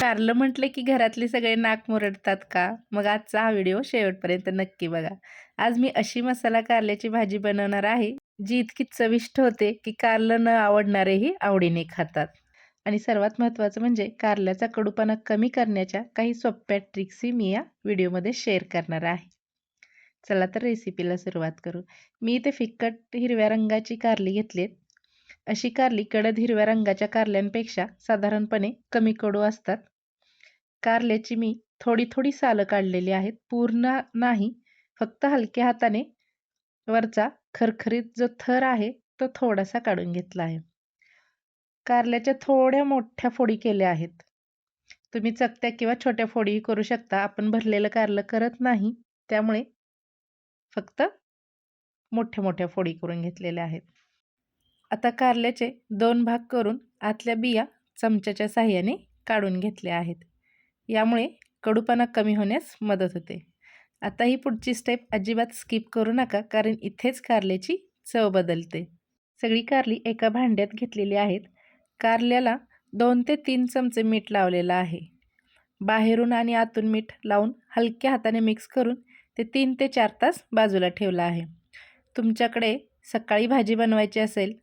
कारलं म्हटलं की घरातले सगळे नाक मुरडतात का? मग आजचा हा व्हिडिओ शेवटपर्यंत नक्की बघा. आज मी अशी मसाला कारल्याची भाजी बनवणार आहे, जी इतकी चविष्ट होते की कारलं न आवडणारेही आवडीने खातात. आणि सर्वात महत्त्वाचं म्हणजे कारल्याचा कडूपणा कमी करण्याच्या काही सोप्या ट्रिक्सही मी या व्हिडिओमध्ये शेअर करणार आहे. चला तर रेसिपीला सुरुवात करू. मी इथे फिक्कट हिरव्या रंगाची कारली घेतलीत. अशी कारली गडद हिरव्या रंगाच्या कारल्यांपेक्षा साधारणपणे कमी कडू असतात. कारल्याची मी थोडी थोडी सालं काढलेली आहेत, पूर्ण नाही. फक्त हलक्या हाताने वरचा खरखरीत जो थर आहे तो थोडासा काढून घेतला आहे. कारल्याच्या थोड्या मोठ्या फोडी केल्या आहेत. तुम्ही चकत्या किंवा छोट्या फोडीही करू शकता. आपण भरलेलं कारलं करत नाही, त्यामुळे फक्त मोठ्या मोठ्या फोडी करून घेतलेल्या आहेत. आता कारल्याचे 2 भाग करून आतल्या बिया चमच्याच्या साहाय्याने काढून घेतल्या आहेत. यामुळे कडूपणा कमी होण्यास मदत होते. आता ही पुढची स्टेप अजिबात स्किप करू नका, कारण इथेच कारल्याची चव बदलते. सगळी कारली एका भांड्यात घेतलेली आहेत. कारल्याला 2 ते 3 चमचे मीठ लावलेलं आहे. बाहेरून आणि आतून मीठ लावून हलक्या हाताने मिक्स करून ते 3 ते 4 तास बाजूला ठेवलं आहे. तुमच्याकडे सकाळी भाजी बनवायची असेल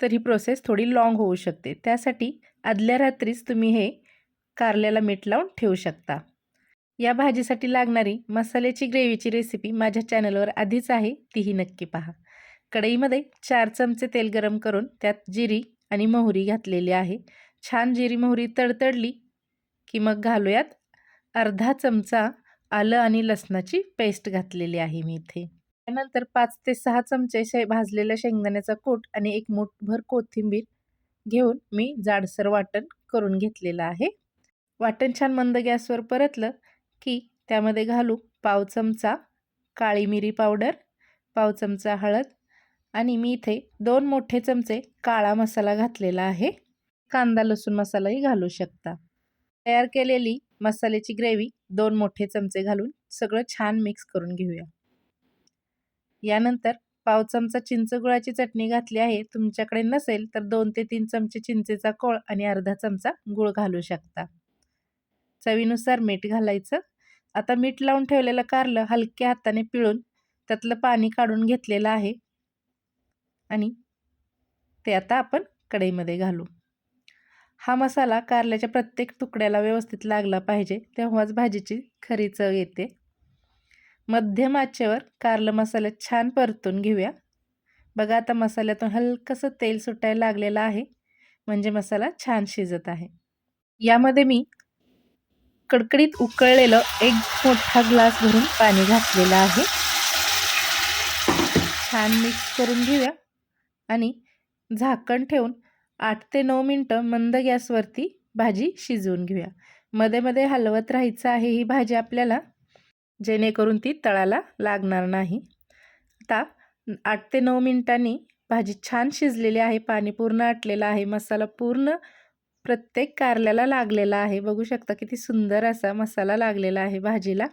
तर ही प्रोसेस थोडी लाँग होऊ शकते. त्यासाठी आदल्या रात्रीच तुम्ही हे कारल्याला मीठ लावून ठेवू शकता. या भाजीसाठी लागणारी मसाल्याची ग्रेव्हीची रेसिपी माझ्या चॅनलवर आधीच आहे, तीही नक्की पहा. कढईमध्ये 4 चमचे तेल गरम करून त्यात जिरी आणि मोहरी घातलेली आहे. छान जिरी मोहरी तडतडली की मग घालूयात अर्धा चमचा आलं आणि लसणाची पेस्ट घातलेली आहे मी इथे. त्यानंतर 5 ते 6 चमचे भाजलेल्या शेंगदाण्याचा कूट आणि एक मूठभर कोथिंबीर घेऊन मी जाडसर वाटण करून घेतलेलं आहे. वाटण छान मंद गॅसवर परतलं की त्यामध्ये घालू पाव चमचा काळी मिरी पावडर, पाव चमचा हळद आणि मी इथे 2 मोठे चमचे काळा मसाला घातलेला आहे. कांदा लसूण मसालाही घालू शकता. तयार केलेली मसाल्याची ग्रेव्ही 2 मोठे चमचे घालून सगळं छान मिक्स करून घेऊया. यानंतर पाव चमचा चिंचगुळाची चटणी घातली आहे. तुमच्याकडे नसेल तर 2 ते 3 चमचे चिंचेचा कोळ आणि अर्धा चमचा गूळ घालू शकता. चवीनुसार मीठ घालायचं. आता मीठ लावून ठेवलेलं कारलं हलक्या हाताने पिळून त्यातलं पाणी काढून घेतलेलं आहे आणि ते आता आपण कढईमध्ये घालू. हा मसाला कारल्याच्या प्रत्येक तुकड्याला व्यवस्थित लागला पाहिजे, तेव्हाच भाजीची खरी चव येते. मध्यम आचेवर कारलं मसाल्यात छान परतून घेऊया. बघा आता मसाल्यातून हलकंसं तेल सुटायला लागलेलं आहे, म्हणजे मसाला छान शिजत आहे. यामध्ये मी कडकडीत उकळलेलं 1 मोठा ग्लास भरून पाणी घातलेलं आहे. छान मिक्स करून घेऊया आणि झाकण ठेवून 8 ते 9 मिनटं मंद गॅसवरती भाजी शिजवून घेऊया. मध्ये मध्ये हलवत राहायचं आहे ही भाजी आपल्याला, जेणेकरून ती तळाला लागणार नाही. आता 8 ते 9 मिनिटांनी भाजी छान शिजलेली आहे. पाणी पूर्ण आटलेलं आहे. मसाला पूर्ण प्रत्येक कारल्याला लागलेला आहे. बघू शकता किती सुंदर असा मसाला लागलेला आहे भाजीला.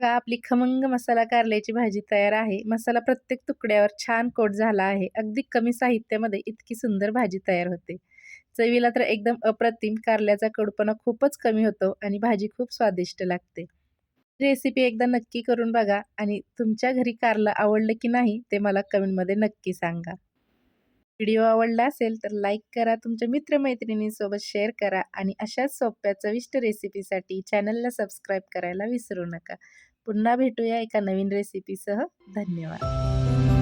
आपली खमंग मसाला कारल्याची भाजी तयार आहे. मसाला प्रत्येक तुकड्यावर छान कोट झाला आहे. अगदी कमी साहित्यामध्ये इतकी सुंदर भाजी तयार होते. चवीला तर एकदम अप्रतिम. कारल्याचा कडूपणा खूपच कमी होतो आणि भाजी खूप स्वादिष्ट लागते. रेसिपी एकदा नक्की करून बघा आणि तुमच्या घरी कारलं आवडलं की नाही ते मला कमेंटमध्ये नक्की सांगा. व्हिडिओ आवडला असेल तर लाईक करा, तुमच्या मित्रमैत्रिणींसोबत शेअर करा आणि अशाच सोप्या चविष्ट रेसिपीसाठी चॅनलला सबस्क्राईब करायला विसरू नका. पुन्हा भेटूया एका नवीन रेसिपीसह. धन्यवाद.